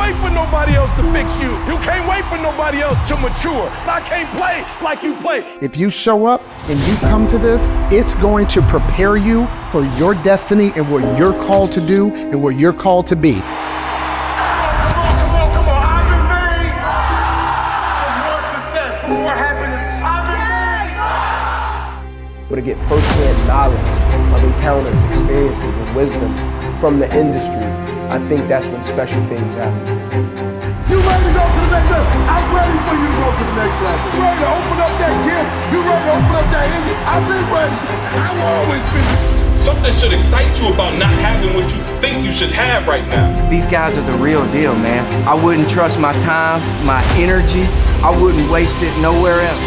wait for nobody else to fix you. You can't wait for nobody else to mature. I can't play like you play. If you show up and you come to this, it's going to prepare you for your destiny and what you're called to do and what you're called to be. Come on. I've been made for more success, for more happiness. I've been made. But to get firsthand knowledge of encounters, experiences, and wisdom from the industry, I think that's when special things happen. You ready to go to the next level? I'm ready for you to go to the next level. You ready to open up that gift? You ready to open up that engine? I've been ready. I've always been. Something should excite you about not having what you think you should have right now. These guys are the real deal, man. I wouldn't trust my time, my energy. I wouldn't waste it nowhere else.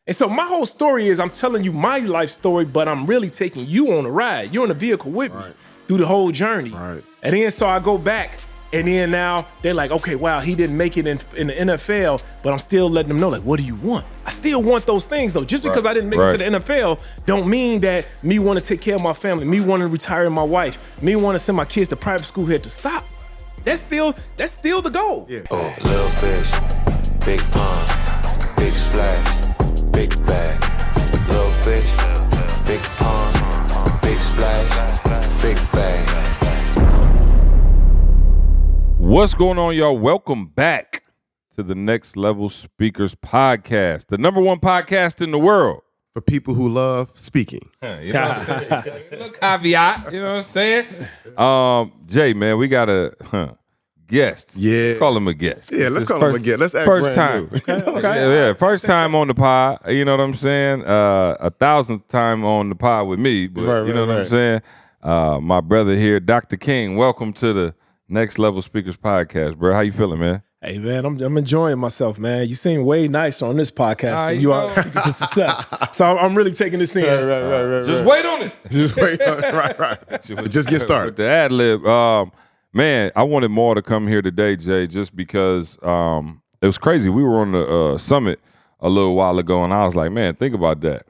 And so my whole story is I'm telling you my life story, but I'm really taking you on a ride. You're in the vehicle with me through the whole journey. Right. And then so I go back, and then now they're like, okay, wow, he didn't make it in the NFL, but I'm still letting them know, like, what do you want? I still want those things, though. Just because I didn't make it to the NFL don't mean that me want to take care of my family, me want to retire my wife, me want to send my kids to private school here to stop. That's still the goal. Yeah. Oh, little fish, big pond, big splash, big bag. Little fish, big pond, big splash, big bag. What's going on, y'all? Welcome back to the Next Level Speakers Podcast, the #1 podcast in the world. For people who love speaking. You know what I'm saying? A little caveat, you know what I'm saying? Jay, man, we got a guest. Yeah. Let's call him a guest. Yeah, let's call him a guest. Let's act first brand time. new. Yeah, first time on the pod. You know what I'm saying? 1,000th time on the pod with me, but you know what I'm saying? My brother here, Dr. King, welcome to the Next Level Speakers Podcast, bro. How you feeling, man? Hey, man, I'm enjoying myself, man. You seem way nicer on this podcast than you are Secrets of Success. So I'm really taking this in. Right. Just wait on it. Just wait on it. Right. Just get started. With the ad lib. Man, I wanted Maul to come here today, Jay, just because it was crazy. We were on the summit a little while ago, and I was like, man, think about that.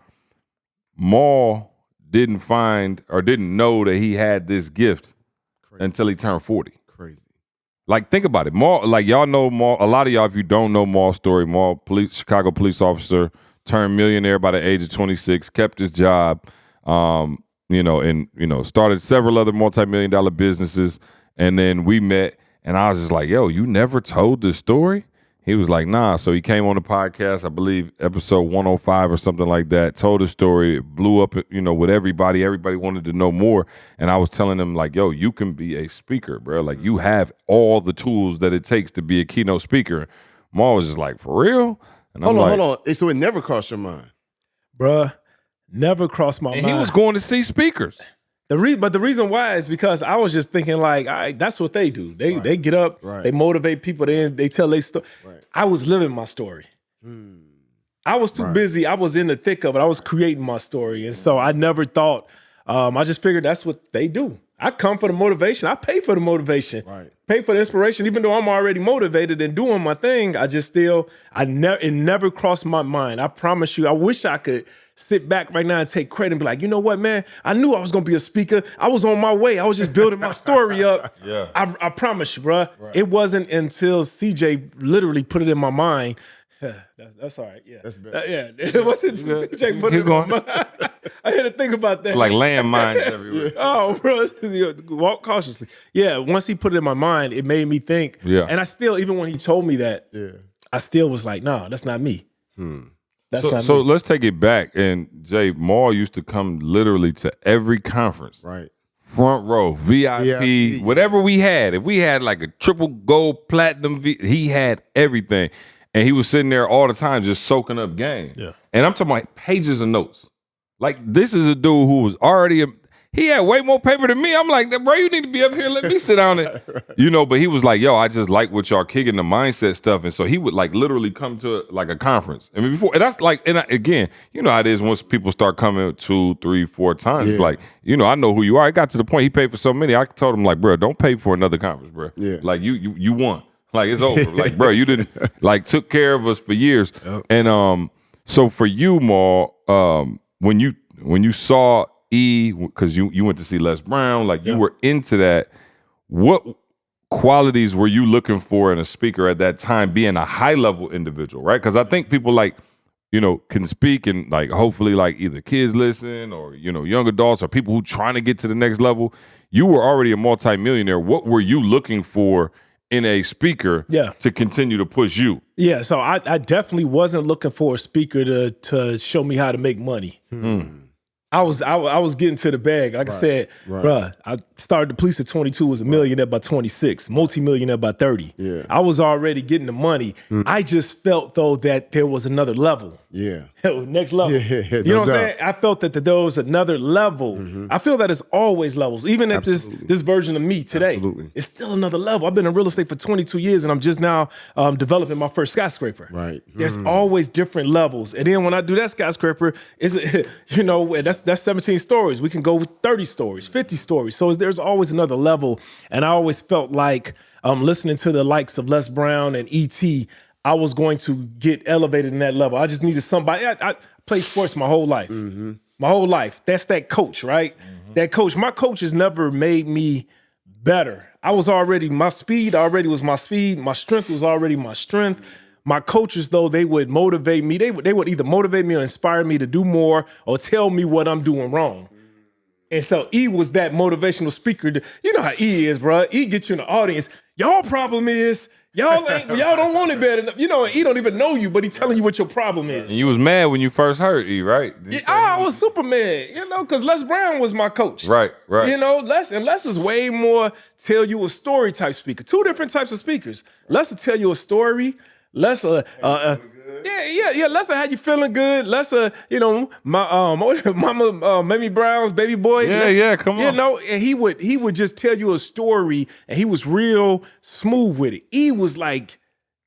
Maul didn't find or didn't know that he had this gift until he turned 40. Crazy. Like, think about it. Maul, like, y'all know Maul. A lot of y'all, if you don't know Maul's story, Maul, Chicago police officer, turned millionaire by the age of 26, kept his job, started several other multi-million-dollar businesses. And then we met, and I was just like, yo, you never told this story? He was like, nah. So he came on the podcast, I believe episode 105 or something like that, told his story. It blew up, with everybody. Everybody wanted to know more. And I was telling him, like, yo, you can be a speaker, bro. Like, you have all the tools that it takes to be a keynote speaker. Maul was just like, for real? And Hold on. So it never crossed your mind? Bruh, never crossed my mind. And he was going to see speakers. But the reason why is because I was just thinking, like, all right, that's what they do. They get up, they motivate people, they tell their story. Right. I was living my story. I was too busy. I was in the thick of it. I was creating my story. And so I never thought, I just figured that's what they do. I come for the motivation. I pay for the motivation. Pay for the inspiration. Even though I'm already motivated and doing my thing, it never crossed my mind. I promise you, I wish I could sit back right now and take credit and be like, you know what, man? I knew I was going to be a speaker. I was on my way. I was just building my story up. Yeah. I promise you, bro. It wasn't until CJ literally put it in my mind. That's all right. Yeah. That's better. It wasn't until CJ put it in my mind. I had to think about that. It's like landmines everywhere. Oh, bro. Walk cautiously. Yeah. Once he put it in my mind, it made me think. Yeah. And I still, even when he told me that, I still was like, nah, that's not me. So let's take it back. And Jay, Maul used to come literally to every conference. Right. Front row, VIP, whatever we had. If we had like a triple gold platinum, he had everything. And he was sitting there all the time just soaking up game. Yeah. And I'm talking about pages of notes. Like, this is a dude who was already he had way more paper than me. I'm like, bro, you need to be up here. Let me sit down and, but he was like, yo, I just like what y'all kicking the mindset stuff. And so he would like literally come to like a conference. I mean, before, and that's like, again, you know how it is once people start coming 2, 3, 4 times. It's like, I know who you are. It got to the point he paid for so many. I told him like, bro, don't pay for another conference, bro. Yeah. Like you won. Like, it's over. Like, bro, you didn't like took care of us for years. Yep. And so for you, Maul, when you when you saw E, because you went to see Les Brown, like you were into that, what qualities were you looking for in a speaker at that time, being a high level individual, right? Because I think people like, can speak and like hopefully like either kids listen or, young adults or people who trying to get to the next level. You were already a multimillionaire. What were you looking for in a speaker to continue to push you? Yeah, so I definitely wasn't looking for a speaker to show me how to make money. I was getting to the bag. Like I said, bruh, I started the police at 22, was a millionaire by 26, multimillionaire by 30. Yeah. I was already getting the money. I just felt, though, that there was another level. Yeah. Next level. You know what I'm saying? I felt that there was another level. I feel that it's always levels. Even at this version of me today, it's still another level. I've been in real estate for 22 years, and I'm just now developing my first skyscraper. Right. There's always different levels. And then when I do that skyscraper, that's 17 stories. We can go with 30 stories, 50 stories. So there's always another level. And I always felt like listening to the likes of Les Brown and E.T., I was going to get elevated in that level. I just needed somebody. I played sports my whole life. My whole life. That's that coach, right? That coach. My coach has never made me better. My speed already was my speed. My strength was already my strength. My coaches, though, they would motivate me. They would either motivate me or inspire me to do more or tell me what I'm doing wrong. And so E was that motivational speaker. You know how E is, bro. E gets you in the audience. Y'all problem is y'all don't want it bad enough. And E don't even know you, but he telling you what your problem is. And you was mad when you first heard E, right? I was super mad, because Les Brown was my coach. Right. Les is way more tell you a story type speaker. Two different types of speakers. Les will tell you a story. Les, Les how you feeling good. Les, my mama, Mamie Brown's baby boy. Come on. And he would just tell you a story, and he was real smooth with it. He was like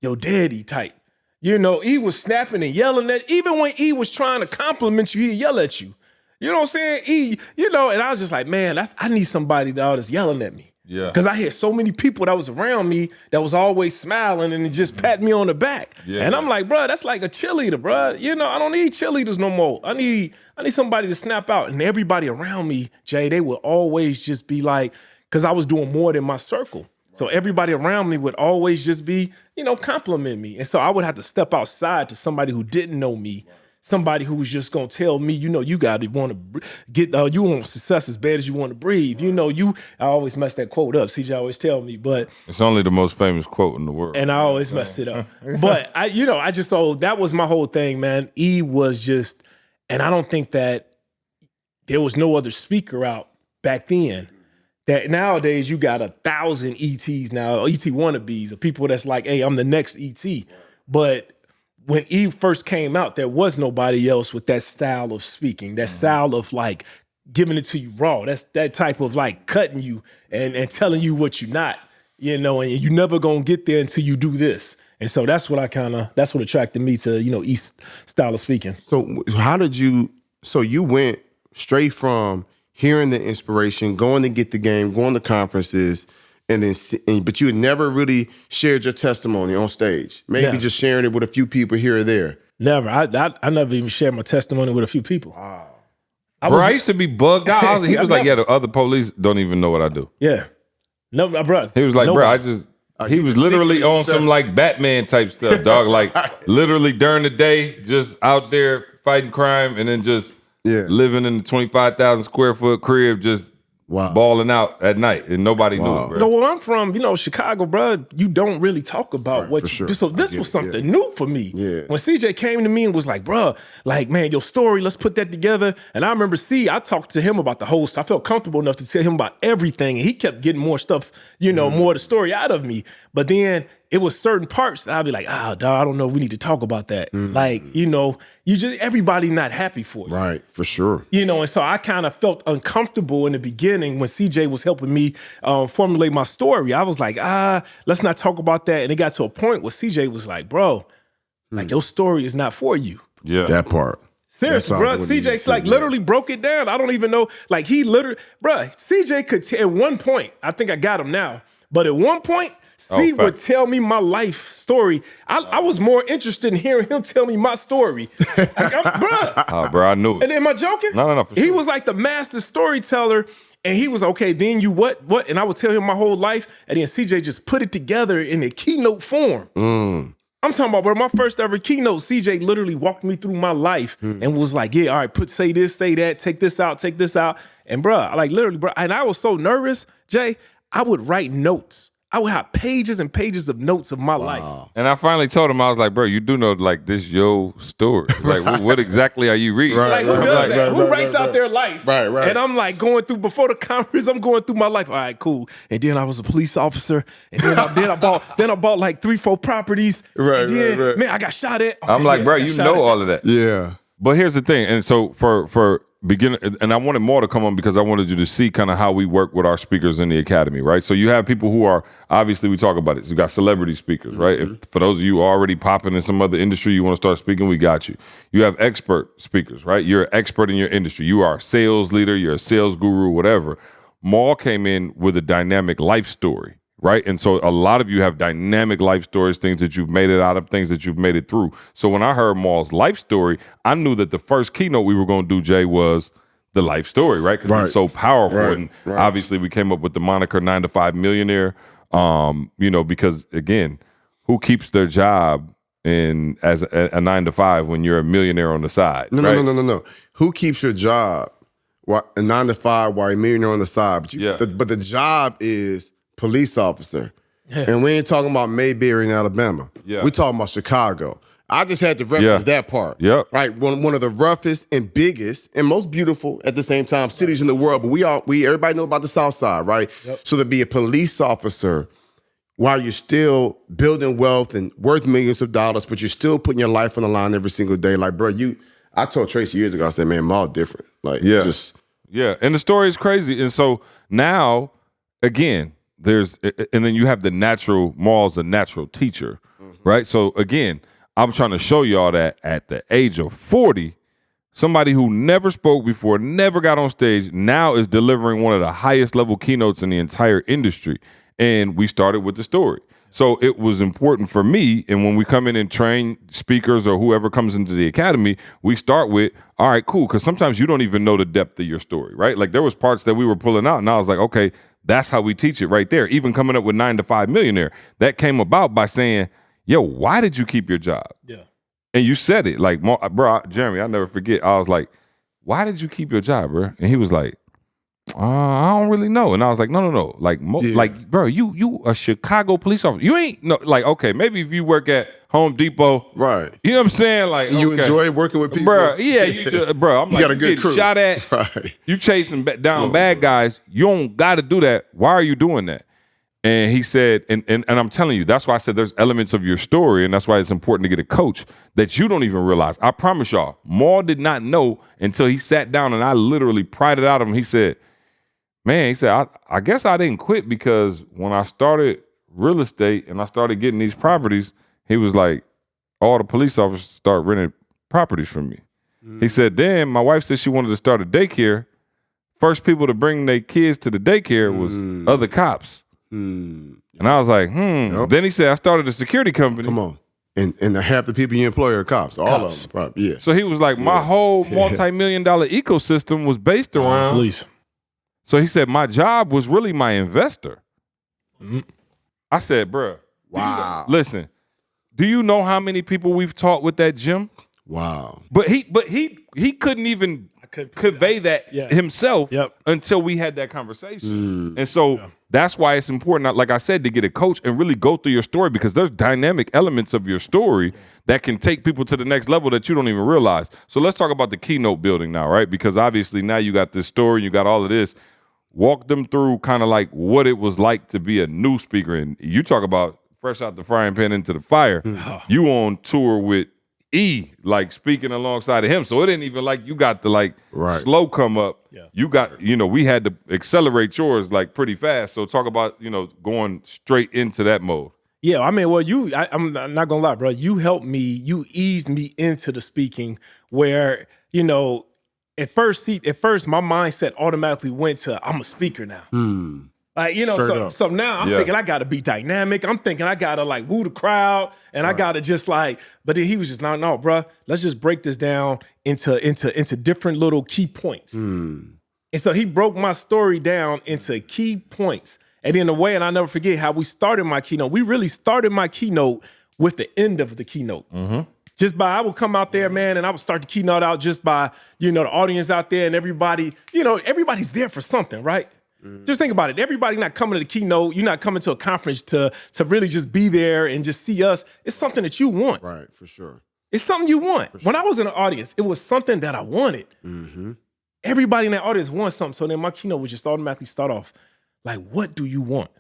your daddy type. He was snapping and yelling at. Even when he was trying to compliment you, he'd yell at you. You know what I'm saying? And I was just like, man, I need somebody that's yelling at me. Yeah. Because I had so many people that was around me that was always smiling and just patting me on the back. Yeah. And I'm like, bro, that's like a cheerleader, bro. I don't need cheerleaders no more. I need somebody to snap out. And everybody around me, Jay, they would always just be like, because I was doing more than my circle. So everybody around me would always just be, compliment me. And so I would have to step outside to somebody who didn't know me. Somebody who was just gonna tell me, you gotta want to get, you want success as bad as you want to breathe. I always mess that quote up. CJ always tell me, but it's only the most famous quote in the world. And I always mess it up. But that was my whole thing, man. E was just, and I don't think that there was no other speaker out back then. That nowadays you got 1,000 ETs now, ET wannabes, of people that's like, hey, I'm the next ET. But when E first came out, there was nobody else with that style of speaking, that style of like giving it to you raw. That's that type of like cutting you and telling you what you're not, and you're never gonna get there until you do this. And so that's what attracted me to, E's style of speaking. So you went straight from hearing the inspiration, going to get the game, going to conferences, but you had never really shared your testimony on stage. Maybe just sharing it with a few people here or there. Never. I never even shared my testimony with a few people. Wow. I used to be bugged out. He was like, the other police don't even know what I do. Yeah. No, bro. He was like, he was literally on some like Batman type stuff, dog. Like literally during the day, just out there fighting crime, and then just living in the 25,000 square foot crib, just balling out at night, and nobody knew it, bro. No, where I'm from, Chicago, bro, you don't really talk about what you do. So this was something new for me. Yeah. When CJ came to me and was like, bro, like, man, your story, let's put that together. And I remember, I talked to him about the whole stuff. I felt comfortable enough to tell him about everything. And he kept getting more stuff, more of the story out of me. But then it was certain parts that I'd be like, dog, I don't know if we need to talk about that. Like, everybody not happy for you. Right, for sure. And so I kind of felt uncomfortable in the beginning when CJ was helping me formulate my story. I was like, let's not talk about that. And it got to a point where CJ was like, bro, like your story is not for you. Yeah. That part. Seriously, bro. CJ like literally broke it down. I don't even know. Like he literally, bro, CJ could, at one point, I think I got him now, but at one point, C would tell me my life story. I was more interested in hearing him tell me my story. Bruh. Bro, I knew it. And am I joking? No, for sure. He was like the master storyteller. And he was, okay, then you what? And I would tell him my whole life. And then CJ just put it together in a keynote form. I'm talking about, bro, my first ever keynote, CJ literally walked me through my life and was like, yeah, all right, say this, say that, take this out. And bro, like literally, bro, and I was so nervous, Jay, I would write notes. I would have pages and pages of notes of my life. And I finally told him, I was like, bro, you do know, like, this your story. Like, what exactly are you reading? Like, who does that? Who writes out their life? Right. And I'm like going through, before the conference, I'm going through my life. All right, cool. And then I was a police officer. And then I bought like 3-4 properties. Right. Man, I got shot at. Okay, I'm like, bro, you know all of that. Yeah. But here's the thing. And so for beginner, and I wanted more to come on because I wanted you to see kind of how we work with our speakers in the academy, right? So you have people who are, obviously we talk about it. So you got celebrity speakers, right? If, for those of you already popping in some other industry, you want to start speaking, we got you. You have expert speakers, right? You're an expert in your industry. You are a sales leader, you're a sales guru, whatever. Maul came in with a dynamic life story, right? And so a lot of you have dynamic life stories, things that you've made it out of, things that you've made it through. So when I heard Maul's life story, I knew that the first keynote we were going to do, Jay, was the life story, right? Because it's so powerful. And obviously we came up with the moniker 9 to 5 millionaire, because again, who keeps their job as a 9 to 5 when you're a millionaire on the side? No. Who keeps your job a 9 to 5 while you're a millionaire on the side? But the job is police officer. Yeah. And we ain't talking about Mayberry in Alabama. Yeah. We're talking about Chicago. I just had to reference that part. Yep. Right. One of the roughest and biggest and most beautiful at the same time cities in the world. But everybody know about the South Side, right? Yep. So to be a police officer while you're still building wealth and worth millions of dollars, but you're still putting your life on the line every single day. Like, bro, I told Tracy years ago, I said, man, I'm all different. Like, And the story is crazy. And so now, again, and then you have the natural, Maul's a natural teacher, right? So again, I'm trying to show y'all that at the age of 40, somebody who never spoke before, never got on stage, now is delivering one of the highest level keynotes in the entire industry. And we started with the story. So it was important for me, and when we come in and train speakers or whoever comes into the academy, we start with, all right, cool, because sometimes you don't even know the depth of your story, right? Like there was parts that we were pulling out, and I was like, okay, that's how we teach it right there. Even coming up with 9 to 5 millionaire, that came about by saying, yo, why did you keep your job? Yeah. And you said it, like, bro, Jeremy, I'll never forget. I was like, why did you keep your job, bro? And he was like, I don't really know. And I was like, no. Like, bro, you a Chicago police officer. You ain't, like, okay, maybe if you work at Home Depot. Right. You know what I'm saying? Like, you enjoy working with people? Bro, yeah, bro, I'm you like, got a good crew. Shot at, right. You chasing down bad guys. You don't got to do that. Why are you doing that? And he said, and I'm telling you, that's why I said there's elements of your story, and that's why it's important to get a coach that you don't even realize. I promise y'all, Maul did not know until he sat down and I literally pried it out of him. He said, I guess I didn't quit because when I started real estate and I started getting these properties, he was like, all the police officers start renting properties from me. He said, then my wife said she wanted to start a daycare. First people to bring their kids to the daycare was other cops. And I was like, Yep. Then he said, I started a security company. Come on. And half the people you employ are cops. All of them. Probably. Yeah. So he was like, my whole multi-million-dollar ecosystem was based around police. So he said, my job was really my investor. I said, bruh. Wow. Listen, do you know how many people we've taught with that gym? Wow. But he couldn't even convey that himself until we had that conversation. And so that's why it's important, like I said, to get a coach and really go through your story, because there's dynamic elements of your story that can take people to the next level that you don't even realize. So let's talk about the keynote building now, right? Because obviously now you got this story, you got all of this. Walk them through kind of like what it was like to be a new speaker. And you talk about fresh out the frying pan into the fire. You on tour with E, like speaking alongside of him. So it ain't even like you got to like slow come up. Yeah. You got, we had to accelerate yours like pretty fast. So talk about, going straight into that mode. Yeah, I mean, well, I'm not gonna lie, bro. You helped me, you eased me into the speaking where, at first my mindset automatically went to, I'm a speaker now. Like, you know, so now I'm thinking I gotta be dynamic. I'm thinking I gotta like woo the crowd and I gotta just like, but then he was just no, bro, let's just break this down into different little key points. And so he broke my story down into key points. And in a way, and I'll never forget how we started my keynote. We really started my keynote with the end of the keynote. Just by, I would come out there, man, and I would start the keynote out just by, you know, the audience out there and everybody, you know, everybody's there for something, right? Just think about it. Everybody not coming to the keynote. You're not coming to a conference to really just be there and just see us. It's something that you want. Right, for sure. It's something you want. Sure. When I was in the audience, it was something that I wanted. Everybody in that audience wants something. So then my keynote would just automatically start off like, what do you want?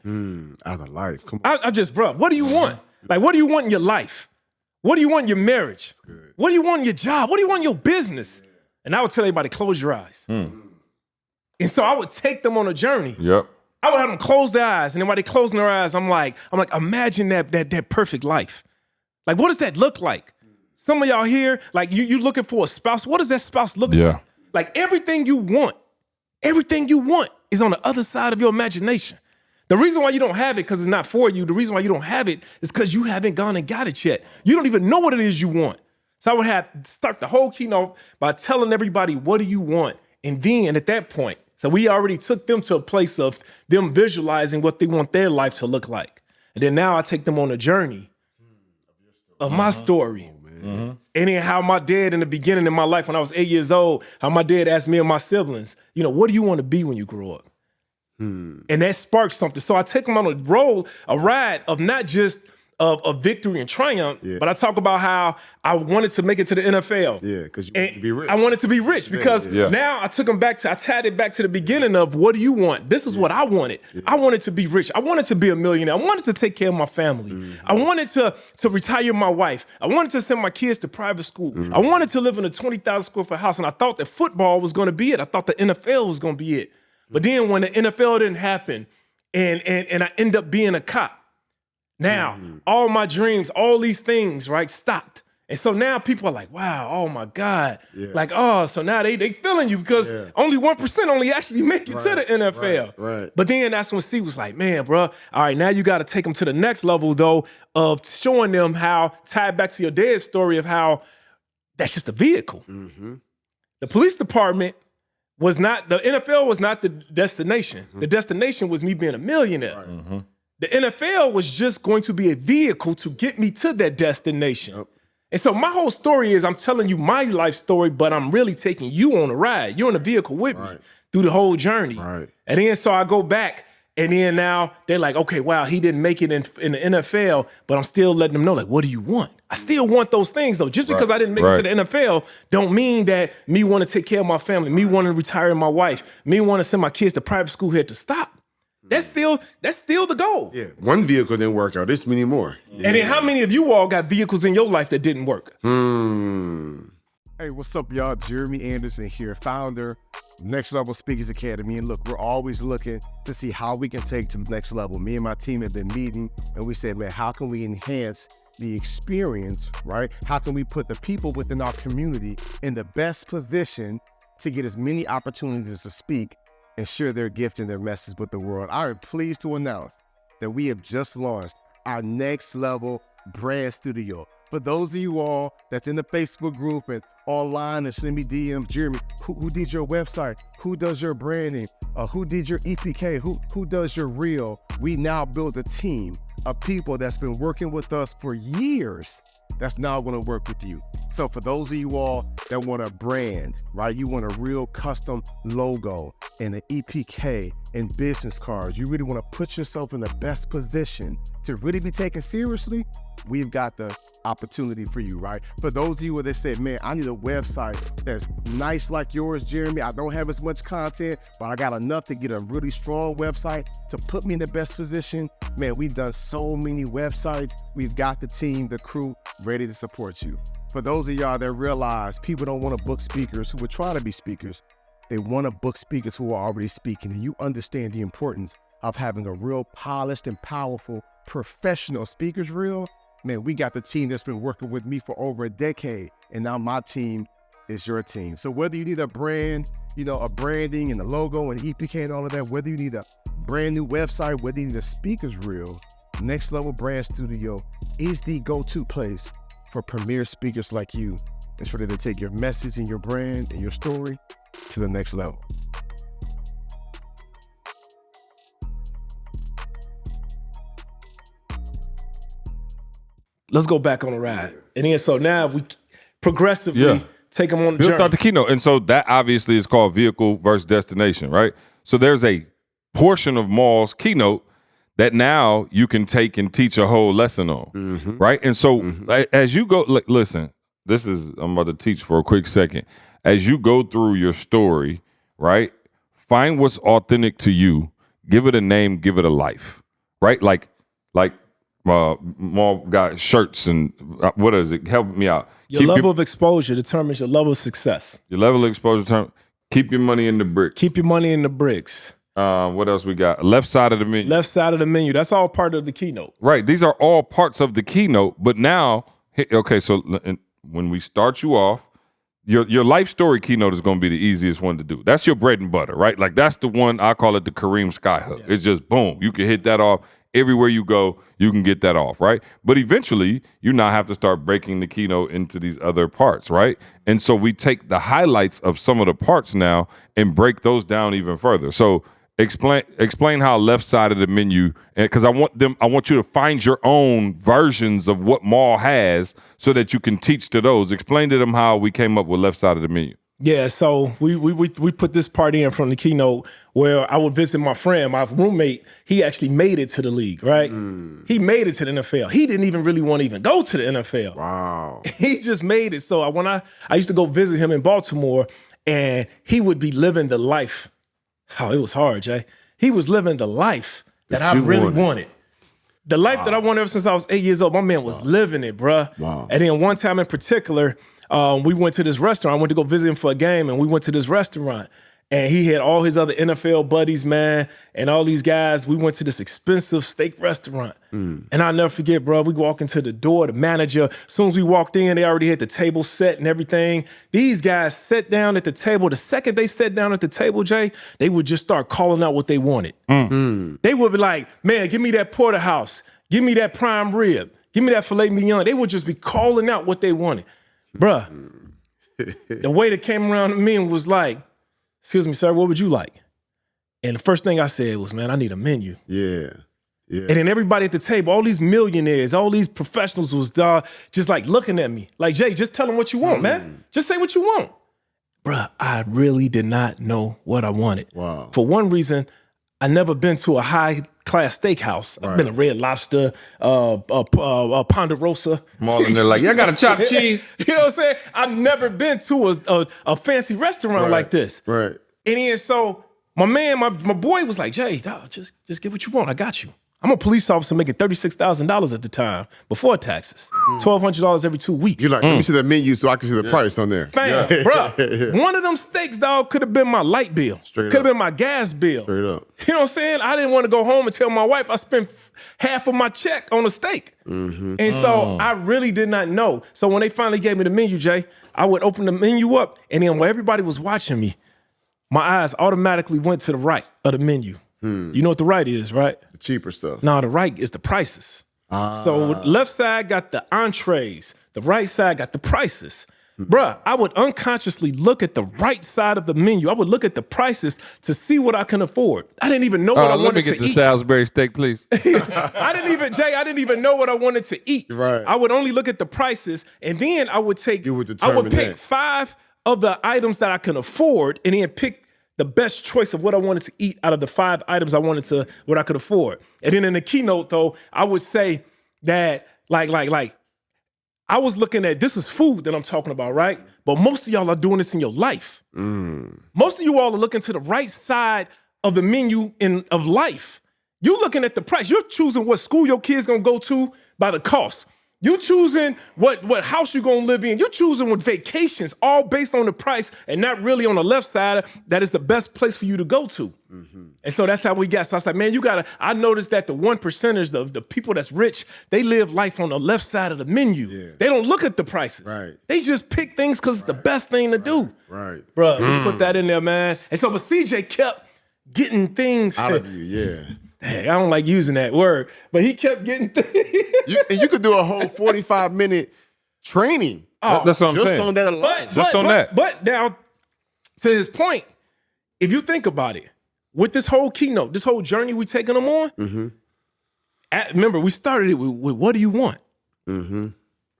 Out of life. Come on. I just, bro, what do you want? Like, what do you want in your life? What do you want in your marriage? What do you want in your job? What do you want in your business? And I would tell everybody, close your eyes. And so I would take them on a journey. I would have them close their eyes. And then while they closing their eyes, I'm like, imagine that perfect life. Like, what does that look like? Some of y'all here, like you looking for a spouse. What does that spouse look like? Like everything you want is on the other side of your imagination. The reason why you don't have it, because it's not for you. The reason why you don't have it is because you haven't gone and got it yet. You don't even know what it is you want. So I would start the whole keynote by telling everybody, what do you want? And then at that point, so we already took them to a place of them visualizing what they want their life to look like. And then now I take them on a journey of my story. And then how my dad in the beginning of my life, when I was 8 years old, how my dad asked me and my siblings, you know, what do you want to be when you grow up? And that sparked something. So I take them on a ride of not just of victory and triumph, but I talk about how I wanted to make it to the NFL. Because you wanted to be rich. I wanted to be rich because now I tied it back to the beginning of what do you want? This is what I wanted. I wanted to be rich. I wanted to be a millionaire. I wanted to take care of my family. I wanted to retire my wife. I wanted to send my kids to private school. I wanted to live in a 20,000 square foot house. And I thought that football was going to be it. I thought the NFL was going to be it. But then when the NFL didn't happen and I end up being a cop, now, all my dreams, all these things, right, stopped. And so now people are like, wow, oh my God. Like, oh, so now they feeling you because only 1% only actually make it to the NFL. But then that's when C was like, man, bro, all right, now you got to take them to the next level, though, of showing them how, tied back to your dad's story of how that's just a vehicle. The police department was not, the NFL was not the destination. The destination was me being a millionaire. The NFL was just going to be a vehicle to get me to that destination. And so my whole story is I'm telling you my life story, but I'm really taking you on a ride. You're in a vehicle with me through the whole journey. And then so I go back and then now they're like, okay, wow, he didn't make it in the NFL, but I'm still letting them know, like, what do you want? I still want those things though. Just because I didn't make it to the NFL don't mean that me want to take care of my family, me want to retire my wife, me want to send my kids to private school here to stop. That's still the goal. One vehicle didn't work out. There's many more. And then how many of you all got vehicles in your life that didn't work? Hey, what's up, y'all? Jeremy Anderson here, founder of Next Level Speakers Academy. And look, we're always looking to see how we can take to the next level. Me and my team have been meeting, and we said, man, how can we enhance the experience, right? How can we put the people within our community in the best position to get as many opportunities to speak and share their gift and their message with the world? I am pleased to announce that we have just launched our Next Level brand studio. For those of you all that's in the Facebook group and online and send me DMs, Jeremy, who did your website? Who does your branding? Who did your EPK? Who does your reel? We now build a team of people that's been working with us for years that's now going to work with you. So for those of you all that want a brand, right? You want a real custom logo and an EPK and business cards. You really want to put yourself in the best position to really be taken seriously. We've got the opportunity for you, right? For those of you that said, man, I need a website that's nice like yours, Jeremy. I don't have as much content, but I got enough to get a really strong website to put me in the best position. Man, we've done so many websites. We've got the team, the crew ready to support you. For those of y'all that realize people don't want to book speakers who are trying to be speakers, they want to book speakers who are already speaking, and you understand the importance of having a real polished and powerful professional speakers reel. Man, we got the team that's been working with me for over a decade, and now my team is your team. So whether you need a brand, you know, a branding and a logo and EPK and all of that, whether you need a brand new website, whether you need a speaker's reel, Next Level Brand Studio is the go-to place for premier speakers like you. It's ready to take your message and your brand and your story to the next level. Let's go back on the ride. And then so now we progressively take them on the built journey. out the keynote. And so that obviously is called vehicle versus destination, right? So there's a portion of Maul's keynote that now you can take and teach a whole lesson on, right? And so as you go, listen, I'm about to teach for a quick second. As you go through your story, right, find what's authentic to you, give it a name, give it a life, right? Like Maul got shirts and what is it? Help me out. Your level of exposure determines your level of success. Your level of exposure, keep your money in the bricks. Keep your money in the bricks. What else we got? Left side of the menu. Left side of the menu. That's all part of the keynote. Right. These are all parts of the keynote. But now, okay, so when we start you off, your life story keynote is going to be the easiest one to do. That's your bread and butter, right? Like that's the one, I call it the Kareem Skyhook. Yeah. It's just boom. You can hit that off. Everywhere you go, you can get that off, right? But eventually, you now have to start breaking the keynote into these other parts, right? And so we take the highlights of some of the parts now and break those down even further. So explain how left side of the menu, because I want you to find your own versions of what Maul has so that you can teach to those. Explain to them how we came up with left side of the menu. Yeah, so we put this part in from the keynote where I would visit my friend, my roommate. He actually made it to the league, right? He made it to the NFL. He didn't even really want to even go to the NFL. Wow. He just made it. So when I used to go visit him in Baltimore, and he would be living the life. Oh, it was hard, Jay. He was living the life that I really wanted. The life that I wanted ever since I was 8 years old. My man was living it, bruh. Wow. And then one time in particular, we went to this restaurant. I went to go visit him for a game, and we went to this restaurant. And he had all his other NFL buddies, man, and all these guys. We went to this expensive steak restaurant. And I'll never forget, bro, we walk into the door, the manager, as soon as we walked in, they already had the table set and everything. These guys sat down at the table. The second they sat down at the table, Jay, they would just start calling out what they wanted. They would be like, man, give me that porterhouse. Give me that prime rib. Give me that filet mignon. They would just be calling out what they wanted. Bruh, the waiter came around to me and was like, excuse me, sir, what would you like? And the first thing I said was, man, I need a menu. Yeah. And then everybody at the table, all these millionaires, all these professionals was just like looking at me. Like, Jay, just tell them what you want, man. Just say what you want. Bruh, I really did not know what I wanted. Wow. For one reason, I never been to a high-class steakhouse. I've been to Red Lobster, Ponderosa. Maul in there like, y'all got a chopped cheese. You know what I'm saying? I've never been to a fancy restaurant like this. Right. And then so my man, my boy was like, Jay, dog, just get what you want. I got you. I'm a police officer making $36,000 at the time before taxes. $1,200 every 2 weeks. You're like, let me see the menu so I can see the price on there. Bam, bro. One of them steaks, dog, could have been my light bill. Could have been my gas bill. Straight up. You know what I'm saying? I didn't want to go home and tell my wife I spent half of my check on a steak. And so I really did not know. So when they finally gave me the menu, Jay, I would open the menu up, and then while everybody was watching me, my eyes automatically went to the right of the menu. You know what the right is, right? The cheaper stuff. No, the right is the prices. So left side got the entrees. The right side got the prices. Bruh, I would unconsciously look at the right side of the menu. I would look at the prices to see what I can afford. I didn't even know what I wanted to eat. Let me get the Salisbury steak, please. I didn't even know what I wanted to eat. Right. I would only look at the prices, and then I would pick that. 5 of the items that I can afford, and then pick the best choice of what I wanted to eat out of the 5 items what I could afford. And then in the keynote, though, I would say that like I was looking at, this is food that I'm talking about, right? But most of y'all are doing this in your life. Most of you all are looking to the right side of the menu of life. You're looking at the price. You're choosing what school your kid's gonna go to by the cost. You're choosing what house you're gonna live in. You're choosing what vacations, all based on the price and not really on the left side. That is the best place for you to go to. And so that's how we got. So I was like, man, I noticed that the 1%ers, the people that's rich, they live life on the left side of the menu. Yeah. They don't look at the prices. Right. They just pick things because it's the best thing to do. Right. Bro, we put that in there, man. And so, but CJ kept getting things out of you. Yeah. Dang, I don't like using that word, but he kept getting things. You could do a whole 45-minute training. That's what I'm just saying. on that alone. But now, to his point, if you think about it, with this whole keynote, this whole journey we taking them on, remember, we started it with what do you want?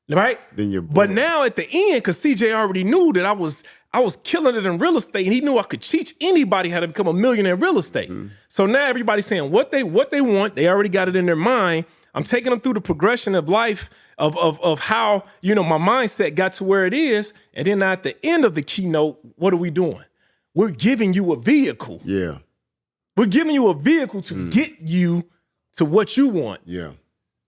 Right? Then you're but now at the end, because CJ already knew that I was killing it in real estate, and he knew I could teach anybody how to become a millionaire in real estate. So now everybody's saying what they want. They already got it in their mind. I'm taking them through the progression of life of how, my mindset got to where it is. And then at the end of the keynote, what are we doing? We're giving you a vehicle. Yeah. We're giving you a vehicle to get you to what you want. Yeah.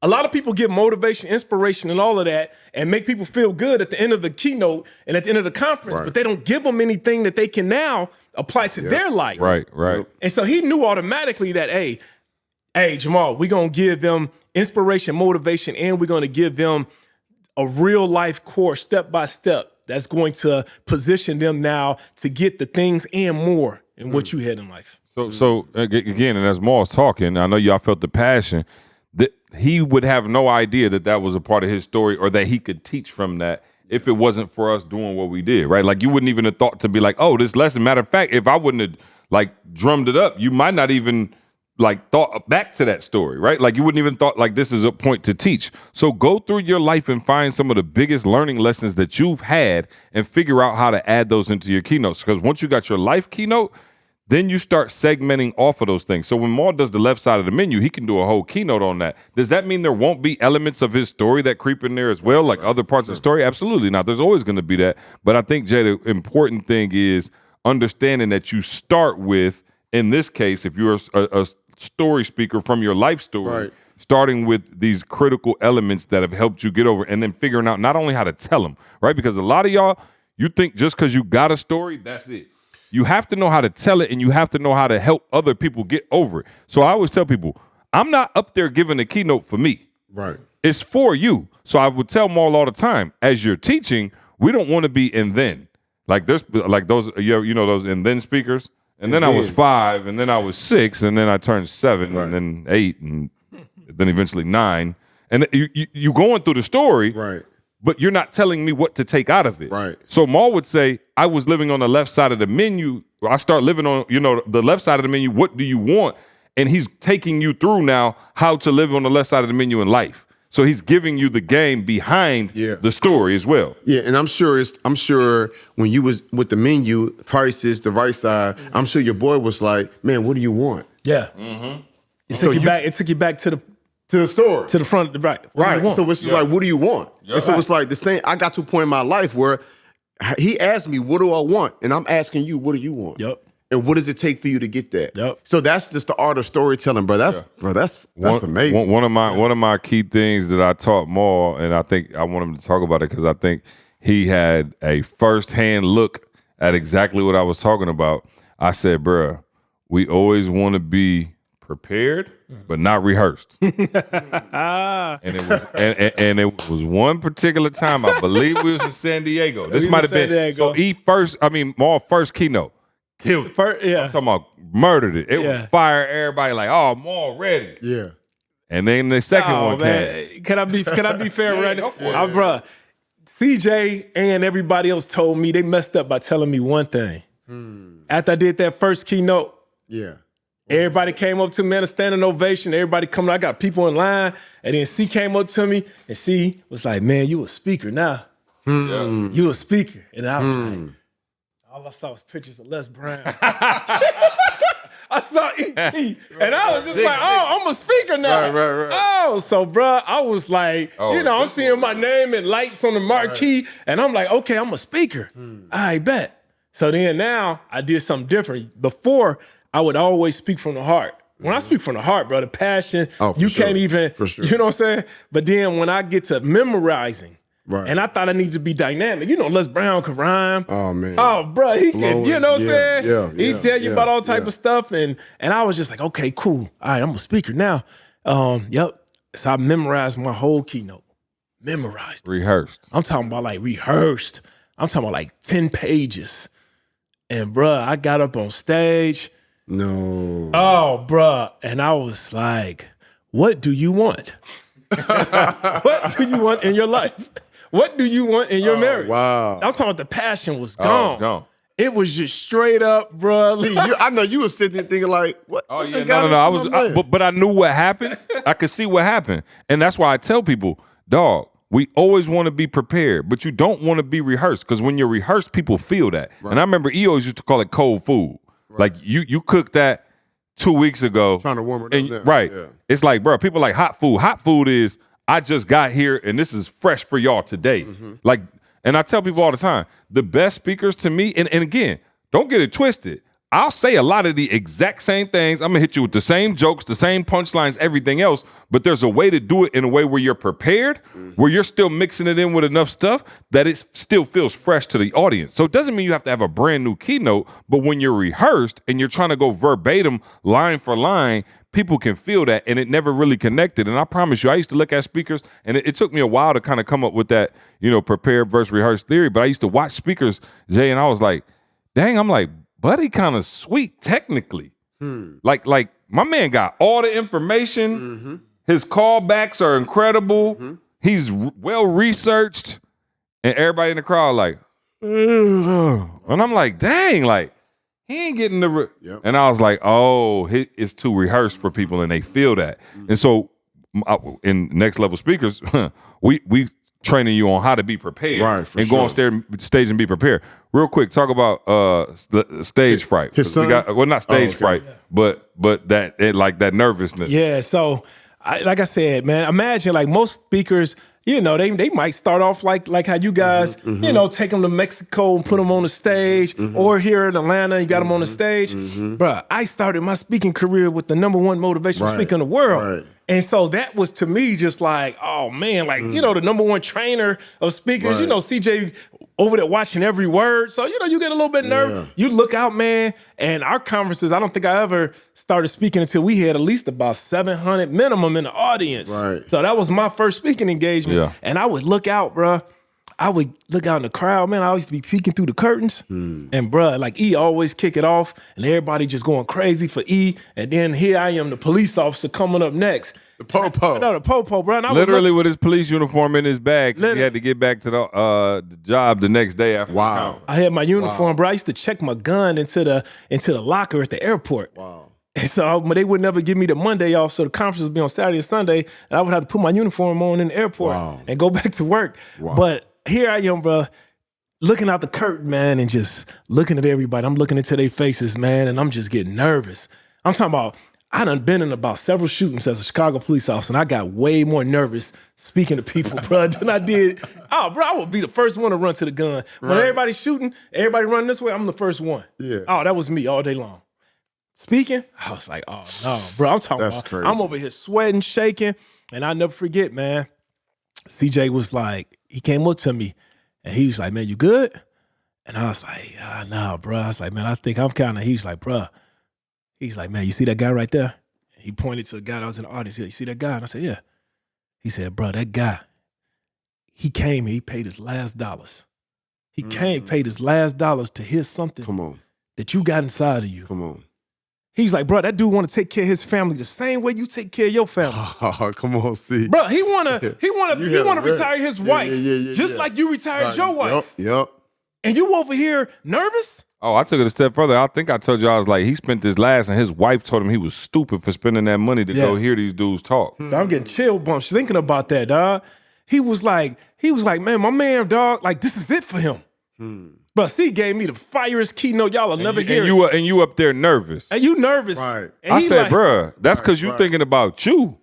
A lot of people get motivation, inspiration, and all of that and make people feel good at the end of the keynote and at the end of the conference, but they don't give them anything that they can now apply to their life. Right. And so he knew automatically that, hey, Jemal, we're going to give them inspiration, motivation, and we're going to give them a real life course, step by step, that's going to position them now to get the things and more in what you had in life. So again, and as Maul's talking, I know y'all felt the passion. That he would have no idea that was a part of his story or that he could teach from that if it wasn't for us doing what we did, right? Like you wouldn't even have thought to be like, oh, this lesson. Matter of fact, if I wouldn't have like drummed it up, you might not even like thought back to that story, right? Like you wouldn't even thought like this is a point to teach. So go through your life and find some of the biggest learning lessons that you've had and figure out how to add those into your keynotes. Because once you got your life keynote, then you start segmenting off of those things. So when Maul does the left side of the menu, he can do a whole keynote on that. Does that mean there won't be elements of his story that creep in there as well, like other parts of the story? Absolutely not. There's always going to be that. But I think, Jay, the important thing is understanding that you start with, in this case, if you're a story speaker from your life story, starting with these critical elements that have helped you get over, and then figuring out not only how to tell them, right? Because a lot of y'all, you think just because you got a story, that's it. You have to know how to tell it, and you have to know how to help other people get over it. So I always tell people, I'm not up there giving a keynote for me. Right. It's for you. So I would tell Maul all the time, as you're teaching, we don't want to be in then. Like there's like those, those and then speakers. And then I was 5, and then I was 6, and then I turned 7, and then 8, and then eventually 9. And you going through the story, right? But you're not telling me what to take out of it. Right. So Maul would say, I was living on the left side of the menu. I start living on, the left side of the menu. What do you want? And he's taking you through now how to live on the left side of the menu in life. So he's giving you the game behind the story as well. Yeah, and I'm sure when you was with the menu, prices, the right side, I'm sure your boy was like, man, what do you want? Yeah. It took you back to the store. To the front, right. Right. So it's like, what do you want? And so it's like the same, I got to a point in my life where he asked me, what do I want? And I'm asking you, what do you want? Yep. And what does it take for you to get that? Yep. So that's just the art of storytelling, bro. That's amazing. One of my key things that I taught Maul, and I think I want him to talk about it because I think he had a firsthand look at exactly what I was talking about. I said, bruh, we always want to be prepared, but not rehearsed. And it was one particular time, I believe we was in San Diego. This might have been Maul first keynote. Killed it. I'm talking about murdered it. It was fire. Everybody like, oh, Maul ready. Yeah. And then the second one came. Can I be fair right now? Bruh, CJ and everybody else told me they messed up by telling me one thing. After I did that first keynote, everybody came up to me, had a standing ovation. Everybody coming, I got people in line. And then C came up to me and C was like, man, you a speaker now. You a speaker. And I was like, all I saw was pictures of Les Brown. I saw E.T. and I was just like, oh, I'm a speaker now. Right. Oh, so bruh, I was like, I'm seeing my name and lights on the marquee. And I'm like, okay, I'm a speaker. I bet. So then now I did something different. Before, I would always speak from the heart. When I speak from the heart, bro, the passion, can't even, you know what I'm saying? But then when I get to memorizing, and I thought I needed to be dynamic. Les Brown could rhyme. Oh, man. Oh, bro, he can, you know what I'm saying? Yeah, He'd tell you about all type of stuff. And I was just like, okay, cool. All right, I'm a speaker now. So I memorized my whole keynote. Memorized. Rehearsed. I'm talking about like rehearsed. I'm talking about like 10 pages. And bruh, I got up on stage No. Oh, bruh. And I was like, what do you want? What do you want in your life? What do you want in your marriage? Wow. I'm talking about the passion was Oh, gone. gone. It was just straight up, bruh. See, I know you were sitting there thinking like, what? Oh what yeah, done got no. into my man? But I knew what happened. I could see what happened, and that's why I tell people, dog. We always want to be prepared, but you don't want to be rehearsed because when you're rehearsed, people feel that. Right. And I remember E always used to call it cold food. Right. Like you cooked that 2 weeks ago, trying to warm it and, up. Right. Yeah. It's like, bro, people like hot food. Hot food is I just got here and this is fresh for y'all today. Mm-hmm. Like, and I tell people all the time, the best speakers to me, and again, don't get it twisted. I'll say a lot of the exact same things. I'm gonna hit you with the same jokes, the same punchlines, everything else. But there's a way to do it in a way where you're prepared, where you're still mixing it in with enough stuff that it still feels fresh to the audience. So it doesn't mean you have to have a brand new keynote, but when you're rehearsed and you're trying to go verbatim, line for line, people can feel that, and it never really connected. And I promise you, I used to look at speakers, and it took me a while to kind of come up with that, prepared versus rehearsed theory. But I used to watch speakers, Jay, and I was like, dang, I'm like, Buddy kind of sweet technically. Like my man got all the information. Mm-hmm. His callbacks are incredible. Mm-hmm. He's well researched, and everybody in the crowd like, and I'm like, dang, like he ain't getting the. Yep. And I was like, oh, it's too rehearsed for people, and they feel that. Mm-hmm. And so, in Next Level Speakers, we training you on how to be prepared, right, and go on stage and be prepared. Real quick, talk about stage fright. His son? Not stage fright, but that nervousness. Yeah, so like I said, man, imagine like most speakers, they might start off like how you guys, take them to Mexico and put them on the stage, or here in Atlanta, you got them on the stage. Bruh, I started my speaking career with the #1 motivational speaker in the world. Right. And so that was to me just like, oh man, like, the #1 trainer of speakers, CJ over there watching every word. So, you get a little bit nervous. You look out, man. And our conferences, I don't think I ever started speaking until we had at least about 700 minimum in the audience. Right. So that was my first speaking engagement. Yeah. And I would look out, bruh. I would look out in the crowd, man. I used to be peeking through the curtains. And bruh, like E always kick it off and everybody just going crazy for E. And then here I am, the police officer coming up next. The po-po. No, the po-po, bro. And I literally with his police uniform in his bag. He had to get back to the job the next day after. Wow. I had my uniform, bro. I used to check my gun into the locker at the airport. Wow. And so they would never give me the Monday off, so the conference would be on Saturday and Sunday, and I would have to put my uniform on in the airport and go back to work. Wow. But here I am, bro, looking out the curtain, man, and just looking at everybody. I'm looking into their faces, man, and I'm just getting nervous. I'm talking about, I done been in about several shootings as a Chicago police officer, and I got way more nervous speaking to people, bro, than I did. Oh, bro, I would be the first one to run to the gun. When everybody's shooting, everybody running this way, I'm the first one. Yeah. Oh, that was me all day long. Speaking, I was like, oh, no, bro, I'm talking about, crazy. I'm over here sweating, shaking, and I'll never forget, man. CJ was like, he came up to me, and he was like, man, you good? And I was like, nah, bro. I was like, man, I think I'm kind of, he was like, bro. He's like, man, you see that guy right there? He pointed to a guy that was in the audience. You see that guy? And I said, yeah. He said, bro, that guy, he came here, he paid his last dollars. He came, paid his last dollars to hear something that you got inside of you. Come on. He's like, bro, that dude want to take care of his family the same way you take care of your family. Oh, come on, see. Bro, he wanna retire his wife, just like you retired your wife. Yep. And you over here nervous? Oh, I took it a step further. I think I told you, I was like, he spent his last, and his wife told him he was stupid for spending that money to go hear these dudes talk. I'm getting chill bumps thinking about that, dog. He was like, man, my man, dog, like this is it for him. But C gave me the fireest keynote y'all will never hear. And you up there nervous. And you nervous. Right. And I said, bruh, that's because you thinking about you.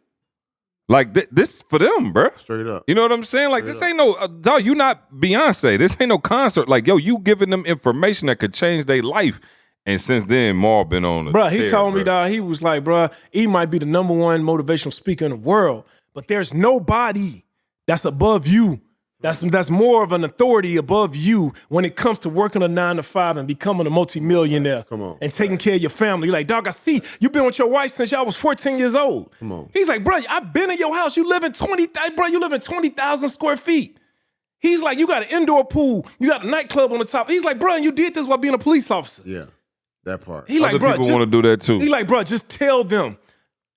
Like, this for them, bruh. Straight up. You know what I'm saying? Like, this ain't no, dog, you not Beyonce. This ain't no concert. Like, yo, you giving them information that could change their life. And since then, Maul been on the Bruh, he told me, dog, he was like, bruh, he might be the #1 motivational speaker in the world, but there's nobody that's above you. That's more of an authority above you when it comes to working a 9-to-5 and becoming a multimillionaire. Come on. And taking care of your family. Like, dog, I see you've been with your wife since y'all was 14 years old. Come on. He's like, bro, I've been in your house. You live in 20,000 square feet. He's like, you got an indoor pool. You got a nightclub on the top. He's like, bro, you did this while being a police officer. Yeah. That part. He like, Other bro, people want to do that too. He like, bro, just tell them.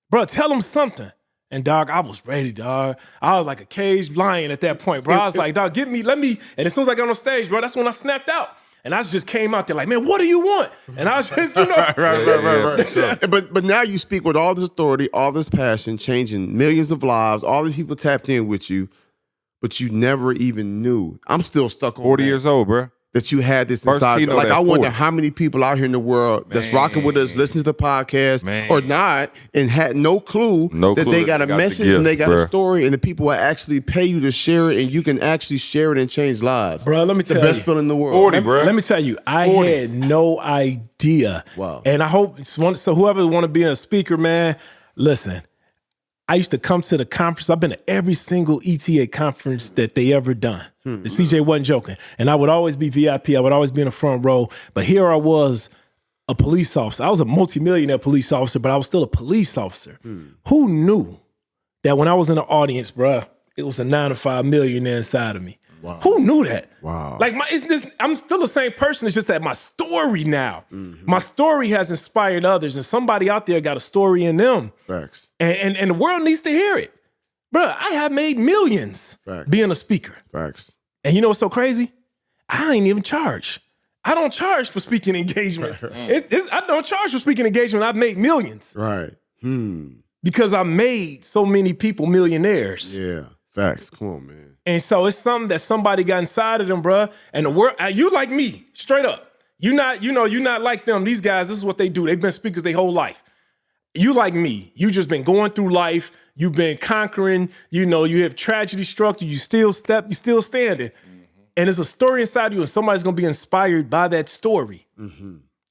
Bro, tell them something. And dog, I was ready, dog. I was like a caged lion at that point, bro. I was like, dog, let me. And as soon as I got on stage, bro, that's when I snapped out. And I just came out there like, man, what do you want? And I was just, right. Sure. But now you speak with all this authority, all this passion, changing millions of lives. All these people tapped in with you, but you never even knew. I'm still stuck on 40 years old, bro. That you had this First inside. keynote Like, at I wonder 40. how many people out here in the world that's rocking with us, listening to the podcast or not, and had no clue that they got a message and they got a story, and the people will actually pay you to share it, and you can actually share it and change lives. Bro, let me tell you. The best feeling in the world. 40, bro. Let me tell you, I had no idea. Wow. And I hope, so whoever want to be a speaker, man, listen. I used to come to the conference. I've been to every single ETA conference that they ever done. The CJ wasn't joking. And I would always be VIP. I would always be in the front row. But here I was, a police officer. I was a multimillionaire police officer, but I was still a police officer. Who knew that when I was in the audience, bruh, it was a 9-to-5 millionaire inside of me? Wow. Who knew that? Wow. Like, I'm still the same person. It's just that my story now, my story has inspired others, and somebody out there got a story in them. Facts. And the world needs to hear it. Bruh, I have made millions being a speaker. Facts. And you know what's so crazy? I ain't even charge. I don't charge for speaking engagements. I don't charge for speaking engagement. I've made millions. Right. Because I made so many people millionaires. Yeah. Facts. Come on, man. And so it's something that somebody got inside of them, bruh. And the world, you like me, straight up. You're not like them. These guys, this is what they do. They've been speakers their whole life. You like me. You just been going through life. You've been conquering. You have tragedy struck you. You still standing. And there's a story inside you, and somebody's gonna be inspired by that story.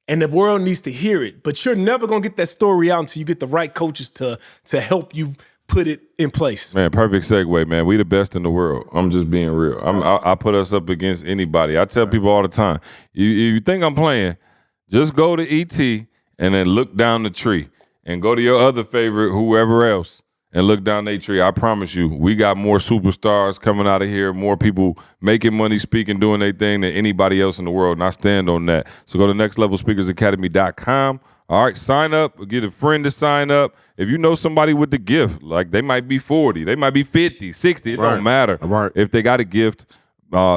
And the world needs to hear it. But you're never gonna get that story out until you get the right coaches to help you put it in place. Man, perfect segue, man. We the best in the world. I'm just being real. I put us up against anybody. I tell people all the time, you think I'm playing, just go to ET and then look down the tree and go to your other favorite, whoever else, and look down their tree. I promise you, we got more superstars coming out of here, more people making money, speaking, doing their thing than anybody else in the world, and I stand on that. So go to nextlevelspeakersacademy.com. All right, sign up, get a friend to sign up. If you know somebody with the gift, like they might be 40, they might be 50, 60, it don't matter. Right. If they got a gift,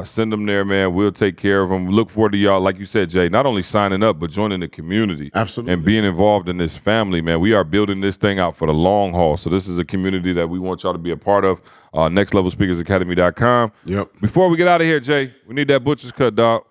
send them there, man. We'll take care of them. Look forward to y'all, like you said, Jay, not only signing up, but joining the community. Absolutely. And being involved in this family, man. We are building this thing out for the long haul. So this is a community that we want y'all to be a part of. nextlevelspeakersacademy.com. Yep. Before we get out of here, Jay, we need that butcher's cut, dog.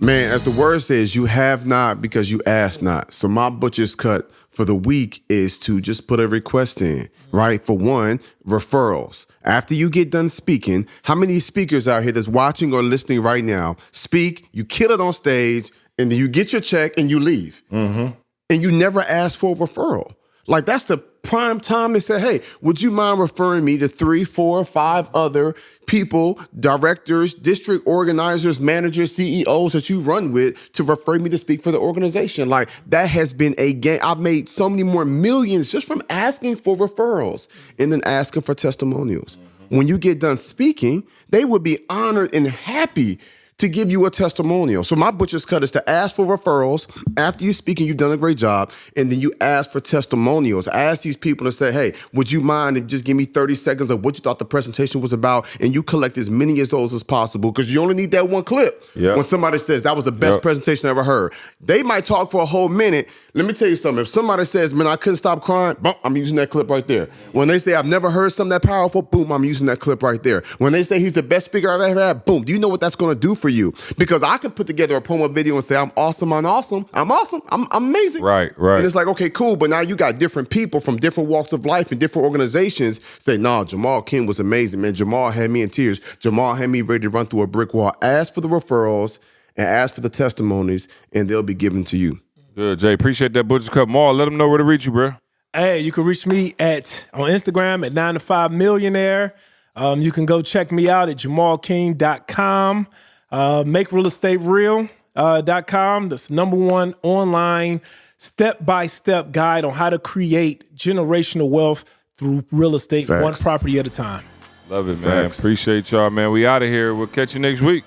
Man, as the word says, you have not because you ask not. So my butcher's cut for the week is to just put a request in, right? For one, referrals. After you get done speaking, how many speakers out here that's watching or listening right now speak, you kill it on stage, and then you get your check and you leave. And you never ask for a referral. Like, that's the prime time to say, hey, would you mind referring me to 3, 4, 5 other people, directors, district organizers, managers, CEOs that you run with to refer me to speak for the organization? Like, that has been a game. I've made so many more millions just from asking for referrals and then asking for testimonials. When you get done speaking, they would be honored and happy to give you a testimonial. So my butcher's cut is to ask for referrals. After you speak and you've done a great job, and then you ask for testimonials. Ask these people to say, hey, would you mind if just give me 30 seconds of what you thought the presentation was about, and you collect as many of those as possible, because you only need that one clip. Yep. When somebody says, that was the best presentation I ever heard. They might talk for a whole minute. Let me tell you something. If somebody says, man, I couldn't stop crying, boom, I'm using that clip right there. When they say, I've never heard something that powerful, boom, I'm using that clip right there. When they say he's the best speaker I've ever had, boom, do you know what that's going to do for you? Because I can put together a promo video and say, I'm awesome, I'm awesome, I'm awesome, I'm amazing. Right. And it's like, okay, cool, but now you got different people from different walks of life and different organizations say, nah, Jemal King was amazing, man. Jemal had me in tears. Jemal had me ready to run through a brick wall. Ask for the referrals and ask for the testimonies, and they'll be given to you. Good, Jay. Appreciate that butcher's cut. Maul, let them know where to reach you, bro. Hey, you can reach me on Instagram at 9to5 millionaire. You can go check me out at jamalking.com. MakeRealEstateReal.com. That's the #1 online step-by-step guide on how to create generational wealth through real estate, one property at a time. Love it, man. Facts. Appreciate y'all, man. We out of here. We'll catch you next week.